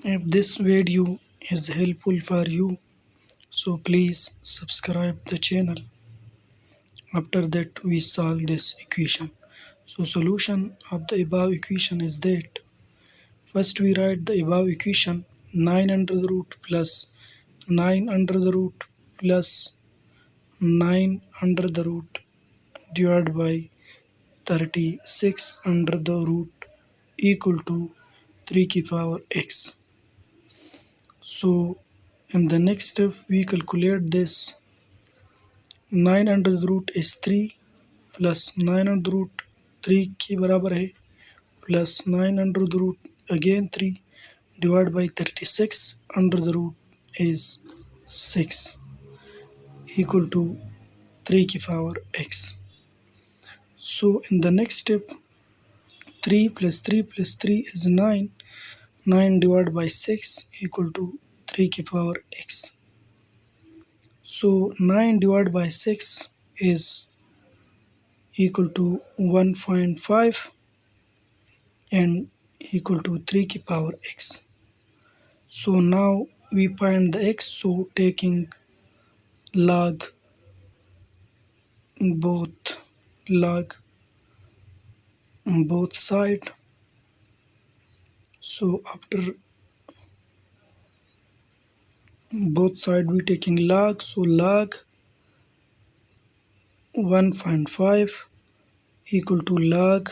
If this video is helpful for you, so please subscribe the channel. After that we solve this equation. So solution of the above equation is that first we write the above equation 9 under the root plus 9 under the root plus 9 under the root divided by 36 under the root equal to 3 की power x. So in the next step we calculate this. 9 under the root is 3 plus 9 under the root 3 के बराबर है plus 9 under the root again 3 divided by 36 under the root is 6 equal to 3 की power x. So in the next step 3 plus 3 plus 3 is 9. 9 divided by 6 equal to 3 की power x. So 9 divided by 6 is equal to 1.5 and equal to 3 की power x. So now we find the x, so taking log both side. So after both side we taking log, so log 1.5 equal to log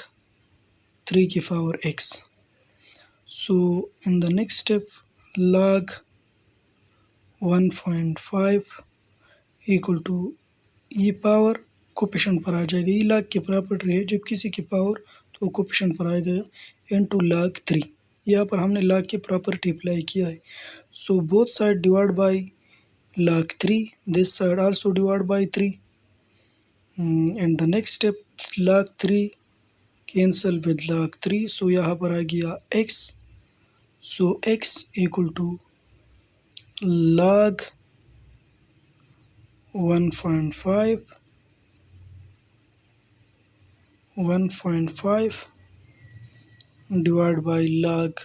3 की power x. So in the next step log 1.5 equal to e power coefficient पर आ जाएगा. ई log की property है, जब किसी की power तो coefficient पर आएगा इनटू log 3. यहाँ पर हमने log की प्रॉपर्टी अप्लाई किया है. So both side divide by log 3, this side also divide by 3. And the next step log 3 cancel with log 3, so यहाँ पर आ गया x. So x equal to log 1.5 divided by log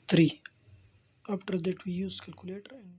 3. After that we use calculator and